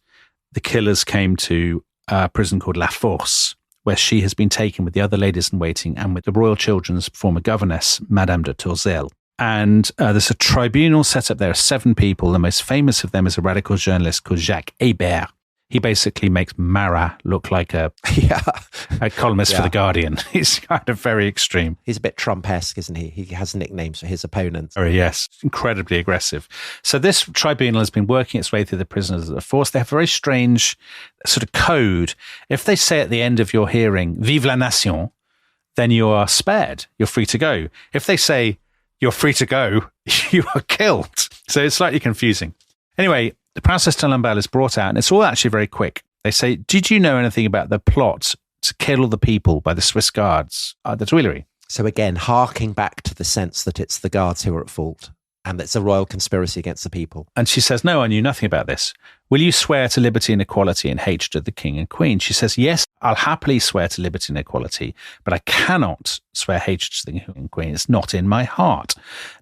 the killers came to a prison called La Force, where she has been taken with the other ladies in waiting and with the royal children's former governess, Madame de Tourzel. And there's a tribunal set up. There are 7 people. The most famous of them is a radical journalist called Jacques Hébert. He basically makes Marat look like a columnist for The Guardian. He's kind of very extreme. He's a bit Trump-esque, isn't he? He has nicknames for his opponents. Oh, yes. Incredibly aggressive. So this tribunal has been working its way through the prisoners of the force. They have a very strange sort of code. If they say at the end of your hearing, Vive la Nation, then you are spared. You're free to go. If they say you're free to go, you are killed. So it's slightly confusing. Anyway, the Princess de Lamballe is brought out, and it's all actually very quick. They say, did you know anything about the plot to kill all the people by the Swiss guards at the Tuileries? So again, harking back to the sense that it's the guards who are at fault and it's a royal conspiracy against the people. And she says, no, I knew nothing about this. Will you swear to liberty and equality and hatred of the king and queen? She says, yes, I'll happily swear to liberty and equality, but I cannot swear hatred to the king and queen. It's not in my heart.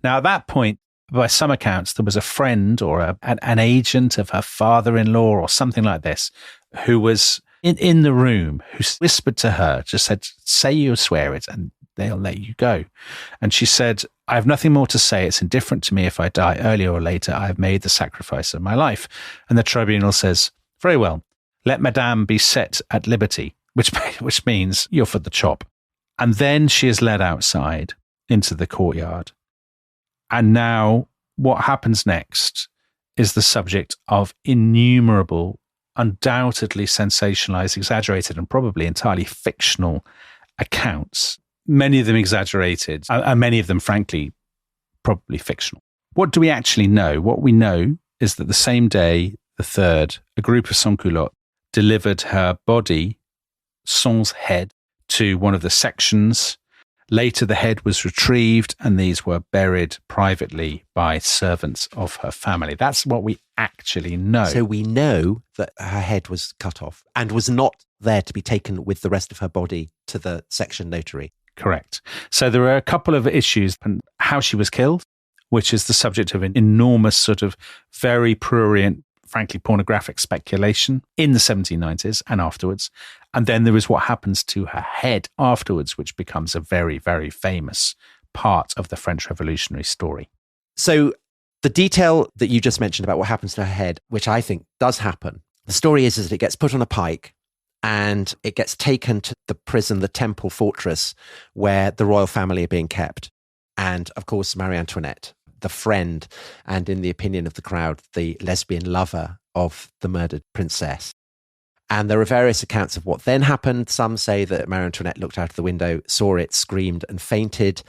Now, at that point, by some accounts, there was a friend or an agent of her father-in-law or something like this who was in the room, who whispered to her, just said, say you swear it and they'll let you go. And she said, I have nothing more to say. It's indifferent to me if I die earlier or later. I have made the sacrifice of my life. And the tribunal says, very well, let Madame be set at liberty, which means you're for the chop. And then she is led outside into the courtyard. And now what happens next is the subject of innumerable, undoubtedly sensationalized, exaggerated, and probably entirely fictional accounts. Many of them exaggerated, and many of them, frankly, probably fictional. What do we actually know? What we know is that the same day, the 3rd, a group of Sans-Culottes delivered her body, Sans' head, to one of the sections. Later, the head was retrieved, and these were buried privately by servants of her family. That's what we actually know. So we know that her head was cut off and was not there to be taken with the rest of her body to the section notary. Correct. So there are a couple of issues on how she was killed, which is the subject of an enormous sort of very prurient, frankly, pornographic speculation in the 1790s and afterwards. And then there is what happens to her head afterwards, which becomes a very, very famous part of the French Revolutionary story. So the detail that you just mentioned about what happens to her head, which I think does happen, the story is that it gets put on a pike and it gets taken to the prison, the Temple Fortress, where the royal family are being kept. And of course, Marie Antoinette, the friend, and in the opinion of the crowd, the lesbian lover of the murdered princess. And there are various accounts of what then happened. Some say that Marie Antoinette looked out of the window, saw it, screamed and fainted.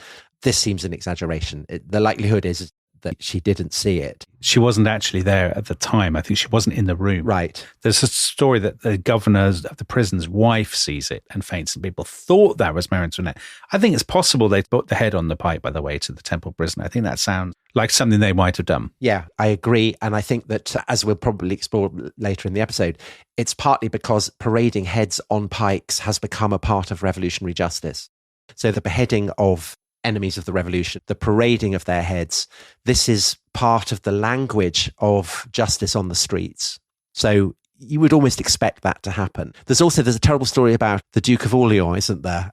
This seems an exaggeration. The likelihood is that she didn't see it. She wasn't actually there at the time. I think she wasn't in the room. Right. There's a story that the governor of the prison's wife sees it and faints, and people thought that was Marie Antoinette. I think it's possible they put the head on the pike, by the way, to the Temple prison. I think that sounds like something they might have done. Yeah, I agree. And I think that, as we'll probably explore later in the episode, it's partly because parading heads on pikes has become a part of revolutionary justice. So the beheading of enemies of the revolution, the parading of their heads, this is part of the language of justice on the streets. So you would almost expect that to happen. There's a terrible story about the Duke of Orleans, isn't there,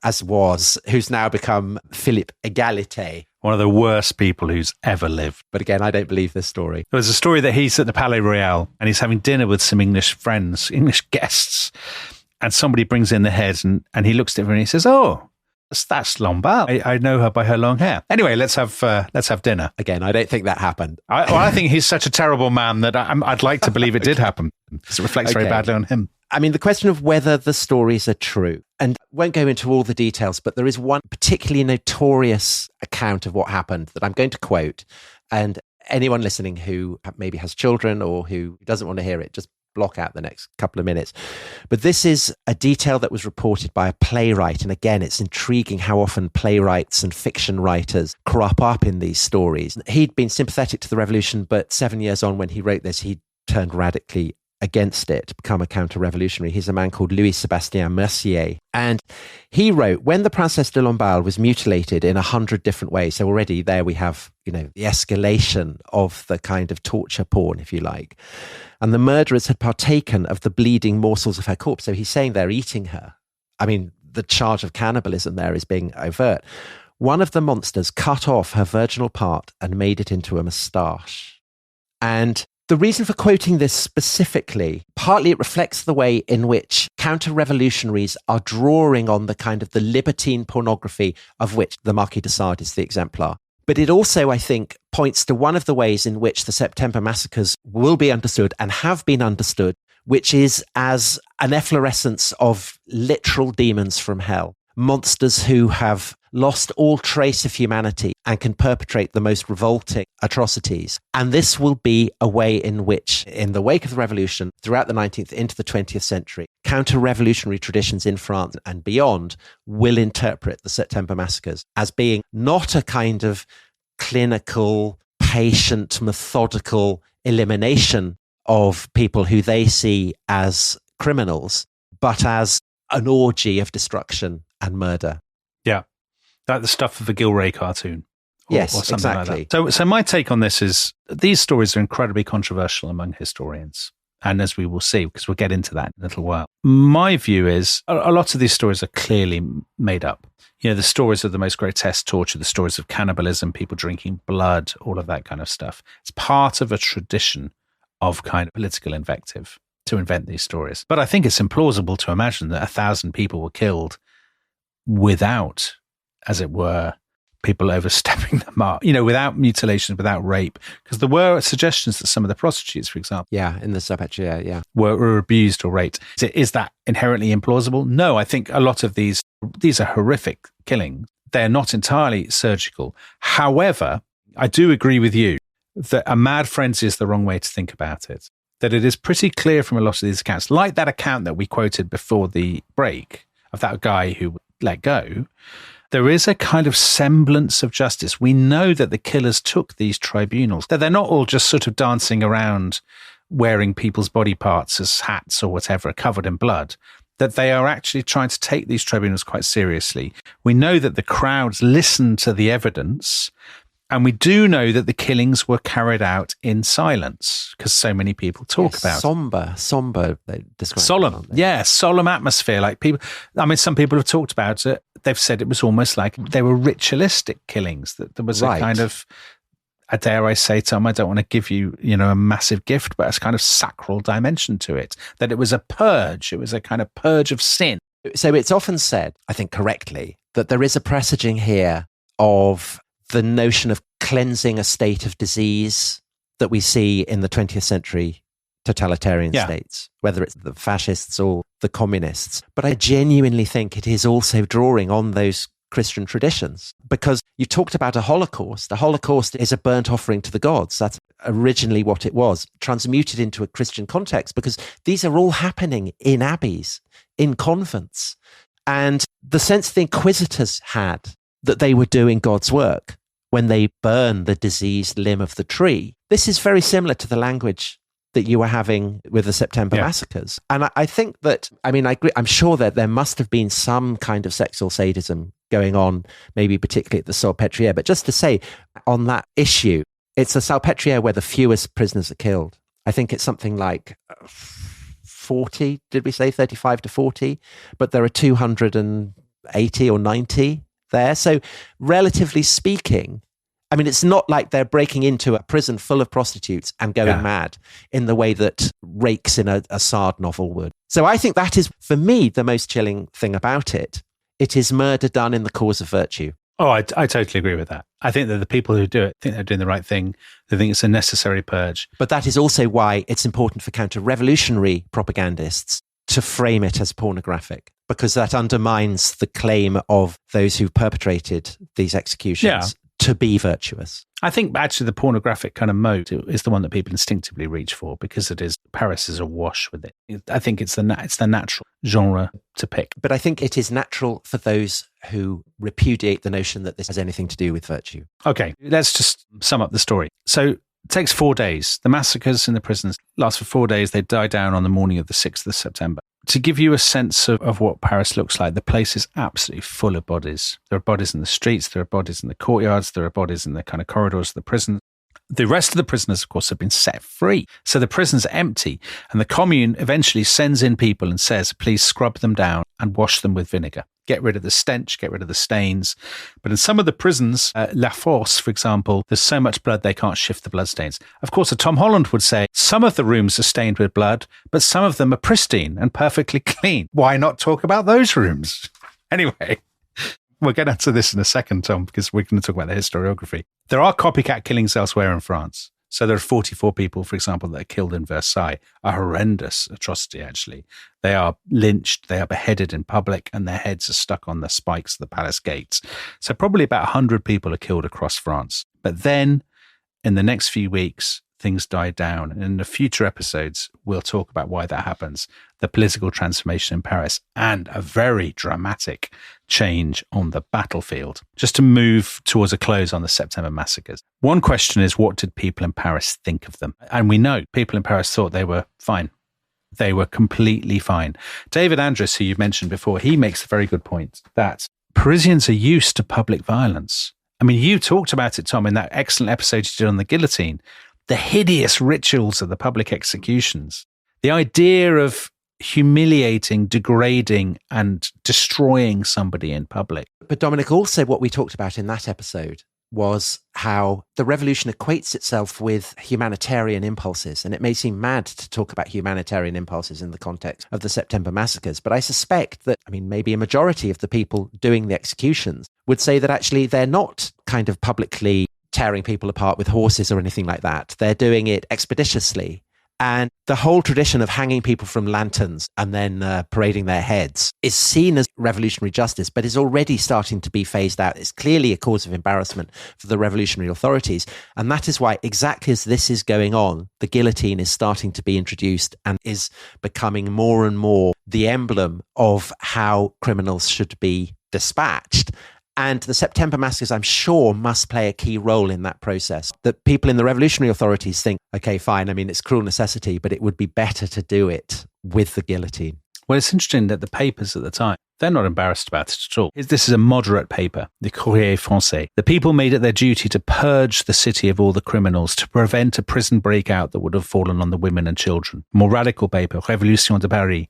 who's now become Philippe Égalité. One of the worst people who's ever lived. But again, I don't believe this story. There's a story that he's at the Palais Royal and he's having dinner with some English friends, English guests, and somebody brings in the head and he looks at him and he says, oh, that's Lamballe. I know her by her long hair. Anyway, let's have dinner. Again, I don't think that happened. I think he's such a terrible man that I'd like to believe it did happen. It reflects very badly on him. I mean, the question of whether the stories are true, and I won't go into all the details, but there is one particularly notorious account of what happened that I'm going to quote. And anyone listening who maybe has children or who doesn't want to hear it, just block out the next couple of minutes. But this is a detail that was reported by a playwright. And again, it's intriguing how often playwrights and fiction writers crop up in these stories. He'd been sympathetic to the revolution, but 7 years on when he wrote this, he turned radically against it, become a counter-revolutionary. He's a man called Louis-Sébastien Mercier. And he wrote, when the Princesse de Lamballe was mutilated in 100 different ways, so already there we have, the escalation of the kind of torture porn, if you like. And the murderers had partaken of the bleeding morsels of her corpse. So he's saying they're eating her. I mean, the charge of cannibalism there is being overt. One of the monsters cut off her virginal part and made it into a moustache. And the reason for quoting this specifically, partly it reflects the way in which counter-revolutionaries are drawing on the kind of the libertine pornography of which the Marquis de Sade is the exemplar. But it also, I think, points to one of the ways in which the September massacres will be understood and have been understood, which is as an efflorescence of literal demons from hell, monsters who have lost all trace of humanity and can perpetrate the most revolting atrocities. And this will be a way in which, in the wake of the revolution, throughout the 19th into the 20th century, counter-revolutionary traditions in France and beyond will interpret the September massacres as being not a kind of clinical, patient, methodical elimination of people who they see as criminals, but as an orgy of destruction and murder. Yeah. Like the stuff of the Gilray cartoon. Yes, or something exactly. like that. So my take on this is these stories are incredibly controversial among historians. And as we will see, because we'll get into that in a little while. My view is a lot of these stories are clearly made up. The stories of the most grotesque torture, the stories of cannibalism, people drinking blood, all of that kind of stuff. It's part of a tradition of kind of political invective to invent these stories. But I think it's implausible to imagine that 1,000 people were killed without, as it were, people overstepping the mark, without mutilation, without rape. Because there were suggestions that some of the prostitutes, for example, in the Salpêtrière, were abused or raped. Is that inherently implausible? No, I think a lot of these are horrific killings. They're not entirely surgical. However, I do agree with you that a mad frenzy is the wrong way to think about it. That it is pretty clear from a lot of these accounts, like that account that we quoted before the break of that guy who let go, there is a kind of semblance of justice. We know that the killers took these tribunals, that they're not all just sort of dancing around wearing people's body parts as hats or whatever, covered in blood, that they are actually trying to take these tribunals quite seriously. We know that the crowds listened to the evidence, and we do know that the killings were carried out in silence because so many people talk about it. Somber. They describe solemn. Solemn atmosphere. Like people, some people have talked about it. They've said it was almost like they were ritualistic killings. That there was a kind of, dare I say, Tom, I don't want to give you, a massive gift, but it's kind of sacral dimension to it. That it was a purge. It was a kind of purge of sin. So it's often said, I think correctly, that there is a presaging here of the notion of cleansing a state of disease that we see in the 20th century totalitarian states, whether it's the fascists or the communists. But I genuinely think it is also drawing on those Christian traditions, because you talked about a Holocaust. A Holocaust is a burnt offering to the gods. That's originally what it was, transmuted into a Christian context, because these are all happening in abbeys, in convents. And the sense the inquisitors had that they were doing God's work when they burn the diseased limb of the tree. This is very similar to the language that you were having with the September massacres. And I think that, I agree, I'm sure that there must have been some kind of sexual sadism going on, maybe particularly at the Salpêtrière. But just to say, on that issue, it's a Salpêtrière where the fewest prisoners are killed. I think it's something like 40, did we say 35 to 40? But there are 280 or 90 there. So relatively speaking, it's not like they're breaking into a prison full of prostitutes and going mad in the way that rakes in a Sade novel would. So I think that is, for me, the most chilling thing about it. It is murder done in the cause of virtue. Oh, I totally agree with that. I think that the people who do it think they're doing the right thing. They think it's a necessary purge. But that is also why it's important for counter-revolutionary propagandists to frame it as pornographic, because that undermines the claim of those who perpetrated these executions to be virtuous. I think actually the pornographic kind of mode is the one that people instinctively reach for because Paris is awash with it. I think it's the natural genre to pick. But I think it is natural for those who repudiate the notion that this has anything to do with virtue. Okay, let's just sum up the story. So it takes 4 days. The massacres in the prisons last for 4 days. They die down on the morning of the 6th of September. To give you a sense of what Paris looks like, the place is absolutely full of bodies. There are bodies in the streets, there are bodies in the courtyards, there are bodies in the kind of corridors of the prison. The rest of the prisoners, of course, have been set free. So the prison's empty. And the commune eventually sends in people and says, please scrub them down and wash them with vinegar. Get rid of the stench, get rid of the stains. But in some of the prisons, La Force, for example, there's so much blood they can't shift the bloodstains. Of course, Tom Holland would say some of the rooms are stained with blood, but some of them are pristine and perfectly clean. Why not talk about those rooms? Anyway, we'll get into this in a second, Tom, because we're going to talk about the historiography. There are copycat killings elsewhere in France. So there are 44 people, for example, that are killed in Versailles, a horrendous atrocity, actually. They are lynched, they are beheaded in public, and their heads are stuck on the spikes of the palace gates. So probably about 100 people are killed across France. But then, in the next few weeks, things died down. And in the future episodes, we'll talk about why that happens, the political transformation in Paris, and a very dramatic change on the battlefield. Just to move towards a close on the September massacres. One question is, what did people in Paris think of them? And we know people in Paris thought they were fine. They were completely fine. David Andrus, who you mentioned before, he makes a very good point that Parisians are used to public violence. I mean, you talked about it, Tom, in that excellent episode you did on the guillotine. The hideous rituals of the public executions, the idea of humiliating, degrading, and destroying somebody in public. But Dominic, also what we talked about in that episode was how the revolution equates itself with humanitarian impulses. And it may seem mad to talk about humanitarian impulses in the context of the September massacres, but I suspect that, maybe a majority of the people doing the executions would say that actually they're not kind of publicly tearing people apart with horses or anything like that. They're doing it expeditiously. And the whole tradition of hanging people from lanterns and then parading their heads is seen as revolutionary justice, but is already starting to be phased out. It's clearly a cause of embarrassment for the revolutionary authorities. And that is why, exactly as this is going on, the guillotine is starting to be introduced and is becoming more and more the emblem of how criminals should be dispatched. And the September massacres, I'm sure, must play a key role in that process. That people in the revolutionary authorities think, okay, fine, it's cruel necessity, but it would be better to do it with the guillotine. Well, it's interesting that the papers at the time, they're not embarrassed about it at all. This is a moderate paper, the Courrier Français. The people made it their duty to purge the city of all the criminals, to prevent a prison breakout that would have fallen on the women and children. More radical paper, Révolution de Paris.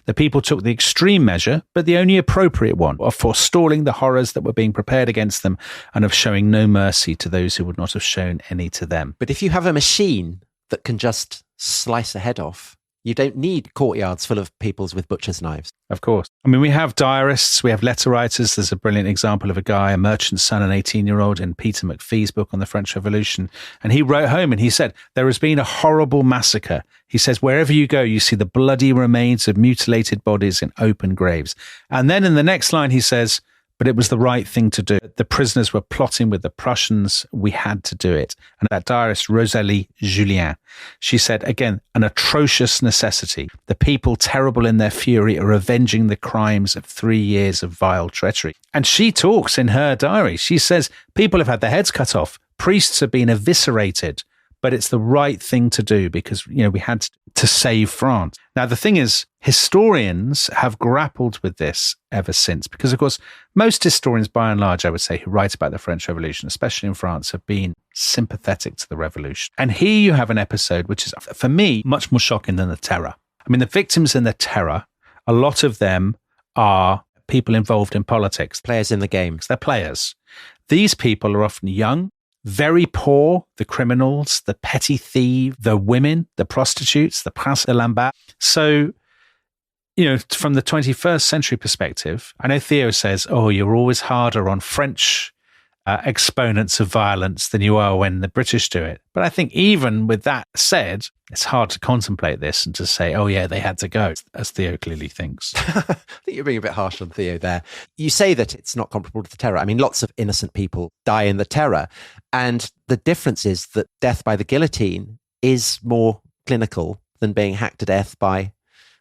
The people took the extreme measure, but the only appropriate one, of forestalling the horrors that were being prepared against them and of showing no mercy to those who would not have shown any to them. But if you have a machine that can just slice a head off, you don't need courtyards full of peoples with butcher's knives. Of course. We have diarists, we have letter writers. There's a brilliant example of a guy, a merchant's son, an 18-year-old, in Peter McPhee's book on the French Revolution. And he wrote home and he said, there has been a horrible massacre. He says, wherever you go, you see the bloody remains of mutilated bodies in open graves. And then in the next line, he says, but it was the right thing to do. The prisoners were plotting with the Prussians. We had to do it. And that diarist, Rosalie Julien, she said, again, an atrocious necessity. The people, terrible in their fury, are avenging the crimes of 3 years of vile treachery. And she talks in her diary. She says, people have had their heads cut off. Priests have been eviscerated. But it's the right thing to do because, we had to save France. Now, the thing is, historians have grappled with this ever since because, of course, most historians, by and large, I would say, who write about the French Revolution, especially in France, have been sympathetic to the revolution. And here you have an episode which is, for me, much more shocking than the terror. The victims in the terror, a lot of them are people involved in politics. Players in the game. They're players. These people are often young, very poor, the criminals, the petty thieves, the women, the prostitutes, the prince de Lamballe. So, from the 21st century perspective, I know Theo says, oh, you're always harder on French exponents of violence than you are when the British do it. But I think even with that said, it's hard to contemplate this and to say, oh yeah, they had to go, as Theo clearly thinks. I think you're being a bit harsh on Theo there. You say that it's not comparable to the terror. I mean, lots of innocent people die in the terror. And the difference is that death by the guillotine is more clinical than being hacked to death by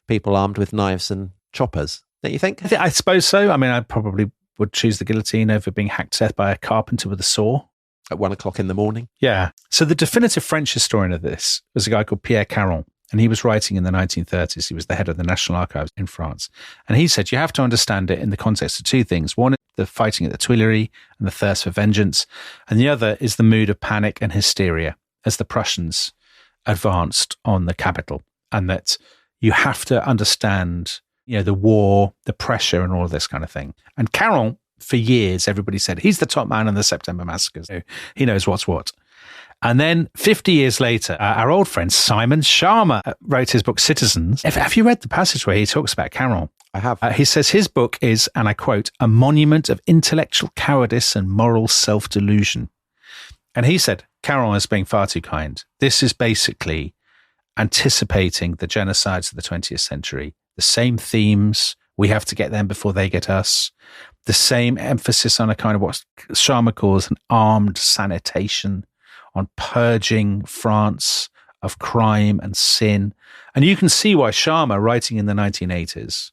people armed with knives and choppers. Don't you think? I suppose so. I mean, I probably would choose the guillotine over being hacked to death by a carpenter with a saw. At 1 o'clock in the morning. Yeah. So the definitive French historian of this was a guy called Pierre Caron, and he was writing in the 1930s. He was the head of the National Archives in France. And he said, you have to understand it in the context of two things. One, the fighting at the Tuileries and the thirst for vengeance. And the other is the mood of panic and hysteria as the Prussians advanced on the capital. And that you have to understand, the war, the pressure and all of this kind of thing. And Caron, for years, everybody said, he's the top man in the September massacres. He knows what's what. And then 50 years later, our old friend Simon Sharma wrote his book Citizens. Have you read the passage where he talks about Caron? I have. He says his book is, and I quote, a monument of intellectual cowardice and moral self-delusion. And he said, Caron is being far too kind. This is basically anticipating the genocides of the 20th century. The same themes, we have to get them before they get us. The same emphasis on a kind of what Sharma calls an armed sanitation, on purging France of crime and sin. And you can see why Sharma, writing in the 1980s,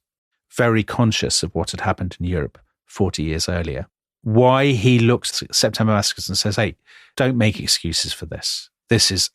very conscious of what had happened in Europe 40 years earlier, why he looks at September massacres and says, hey, don't make excuses for this. This is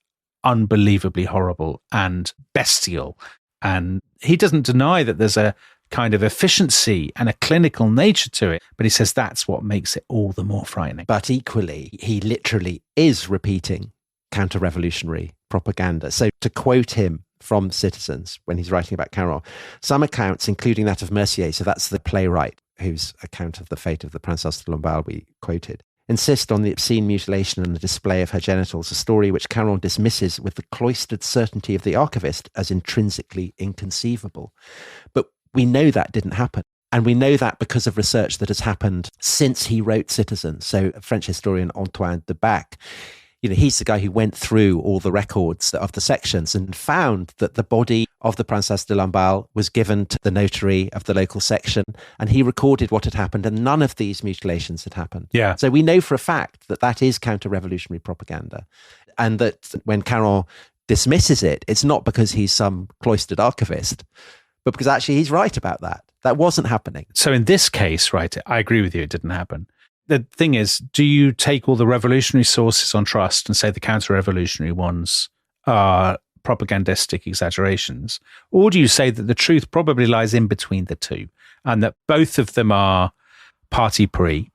unbelievably horrible and bestial. And he doesn't deny that there's a kind of efficiency and a clinical nature to it, but he says that's what makes it all the more frightening. But equally, he literally is repeating counter-revolutionary propaganda. So to quote him from Citizens when he's writing about Caron, some accounts, including that of Mercier, so that's the playwright whose account of the fate of the Princesse de Lamballe we quoted, insist on the obscene mutilation and the display of her genitals, a story which Caron dismisses with the cloistered certainty of the archivist as intrinsically inconceivable. But we know that didn't happen. And we know that because of research that has happened since he wrote Citizens. So French historian Antoine de Bac, he's the guy who went through all the records of the sections and found that the body of the Princesse de Lamballe was given to the notary of the local section, and he recorded what had happened, and none of these mutilations had happened. Yeah. So we know for a fact that that is counter-revolutionary propaganda, and that when Caron dismisses it, it's not because he's some cloistered archivist, but because actually he's right about that. That wasn't happening. So in this case, right, I agree with you, it didn't happen. The thing is, do you take all the revolutionary sources on trust and say the counter-revolutionary ones are propagandistic exaggerations? Or do you say that the truth probably lies in between the two and that both of them are parti pris?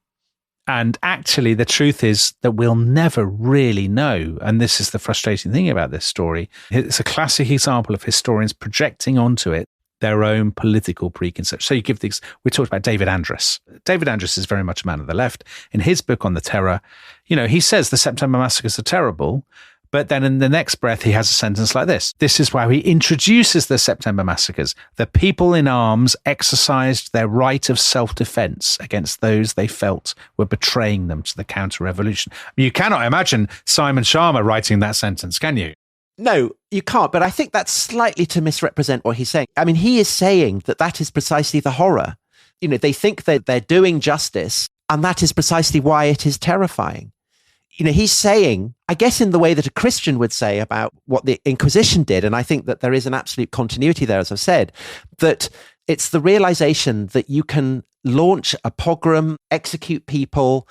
And actually, the truth is that we'll never really know. And this is the frustrating thing about this story. It's a classic example of historians projecting onto it their own political preconceptions. So you give these, we talked about David Andrus. David Andrus is very much a man of the left. In his book on the terror, he says the September massacres are terrible, but then in the next breath, he has a sentence like this. This is why he introduces the September massacres. The people in arms exercised their right of self-defense against those they felt were betraying them to the counter-revolution. You cannot imagine Simon Sharma writing that sentence, can you? No, you can't. But I think that's slightly to misrepresent what he's saying. I mean, he is saying that is precisely the horror. They think that they're doing justice, and that is precisely why it is terrifying. He's saying, I guess in the way that a Christian would say about what the Inquisition did, and I think that there is an absolute continuity there, as I've said, that it's the realization that you can launch a pogrom, execute people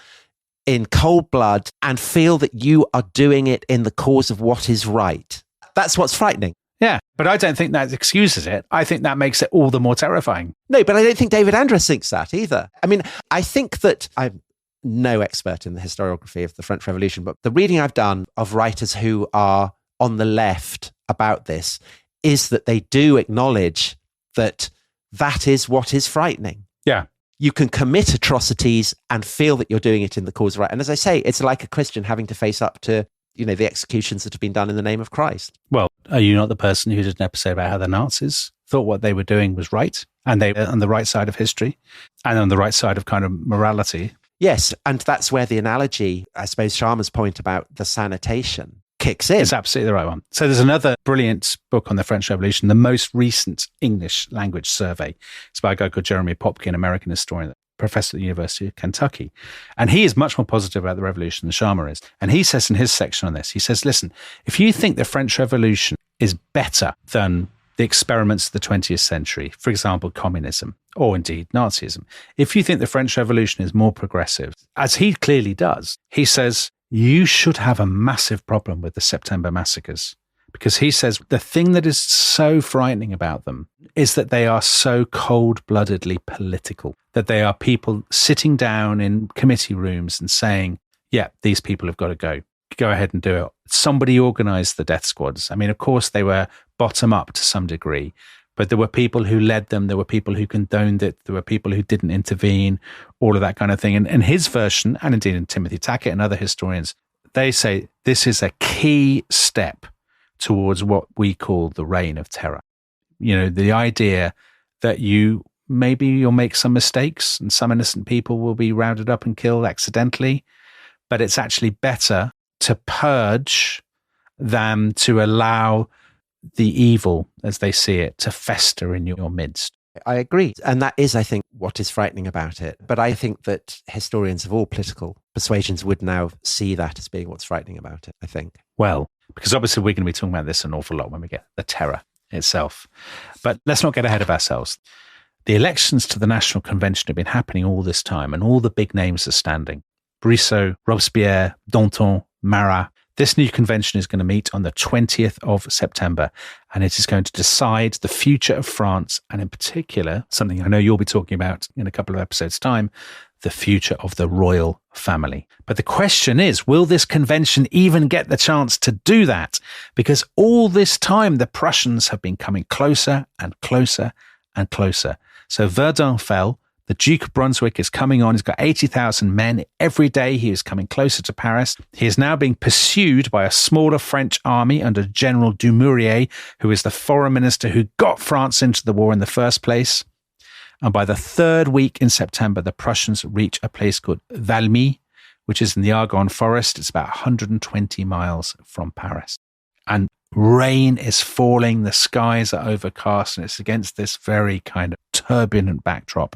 in cold blood, and feel that you are doing it in the cause of what is right. That's what's frightening. Yeah, but I don't think that excuses it. I think that makes it all the more terrifying. No, but I don't think David Andrus thinks that either. I mean, I think that I'm no expert in the historiography of the French Revolution, but the reading I've done of writers who are on the left about this is that they do acknowledge that is what is frightening. Yeah. You can commit atrocities and feel that you're doing it in the cause of right. And as I say, it's like a Christian having to face up to, the executions that have been done in the name of Christ. Well, are you not the person who did an episode about how the Nazis thought what they were doing was right, and they were on the right side of history and on the right side of kind of morality? Yes, and that's where the analogy, I suppose, Sharma's point about the sanitation kicks in. It's absolutely the right one. So there's another brilliant book on the French Revolution, the most recent English language survey. It's by a guy called Jeremy Popkin, American historian, professor at the University of Kentucky. And he is much more positive about the revolution than Sharma is. And he says in his section on this, he says, listen, if you think the French Revolution is better than the experiments of the 20th century, for example, communism, or indeed Nazism, if you think the French Revolution is more progressive, as he clearly does, he says, you should have a massive problem with the September massacres. Because he says the thing that is so frightening about them is that they are so cold-bloodedly political, that they are people sitting down in committee rooms and saying, yeah, these people have got to go. Go ahead and do it. Somebody organized the death squads. I mean, of course, they were bottom up to some degree, but there were people who led them. There were people who condoned it. There were people who didn't intervene, all of that kind of thing. And his version, and indeed in Timothy Tackett and other historians, they say this is a key step towards what we call the reign of terror. You know, the idea that maybe you'll make some mistakes and some innocent people will be rounded up and killed accidentally, but it's actually better to purge than to allow the evil, as they see it, to fester in your midst. I agree. And that is, I think, what is frightening about it. But I think that historians of all political persuasions would now see that as being what's frightening about it, I think. Well, because obviously we're going to be talking about this an awful lot when we get the terror itself. But let's not get ahead of ourselves. The elections to the National Convention have been happening all this time, and all the big names are standing. Brissot, Robespierre, Danton, Marat. This new convention is going to meet on the 20th of September, and it is going to decide the future of France, and in particular, something I know you'll be talking about in a couple of episodes' time, the future of the royal family. But the question is, will this convention even get the chance to do that? Because all this time, the Prussians have been coming closer and closer and closer. So Verdun fell. The Duke of Brunswick is coming on. He's got 80,000 men. Every day he is coming closer to Paris. He is now being pursued by a smaller French army under General Dumouriez, who is the foreign minister who got France into the war in the first place. And by the third week in September, the Prussians reach a place called Valmy, which is in the Argonne forest. It's about 120 miles from Paris. And rain is falling. The skies are overcast. And it's against this very kind of turbulent backdrop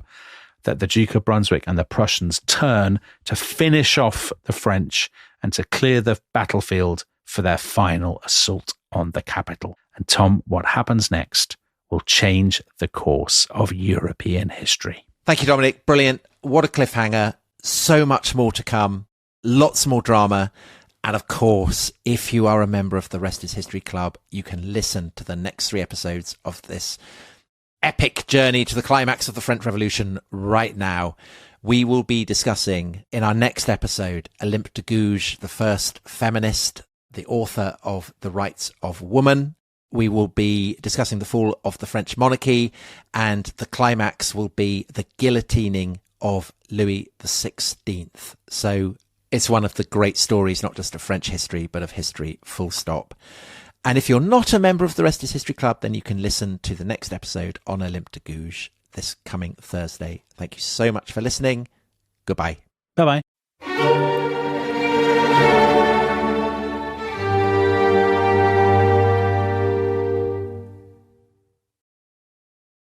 that the Duke of Brunswick and the Prussians turn to finish off the French and to clear the battlefield for their final assault on the capital. And Tom, what happens next will change the course of European history. Thank you, Dominic. Brilliant. What a cliffhanger. So much more to come. Lots more drama. And of course, if you are a member of the Rest is History Club, you can listen to the next 3 episodes of this epic journey to the climax of the French Revolution right now. We will be discussing in our next episode Olympe de Gouges, the first feminist, the author of The Rights of Woman. We will be discussing the fall of the French monarchy, and the climax will be the guillotining of Louis XVI. So it's one of the great stories, not just of French history, but of history, full stop. And if you're not a member of the Rest is History Club, then you can listen to the next episode on Olympe de Gouges this coming Thursday. Thank you so much for listening. Goodbye. Bye-bye.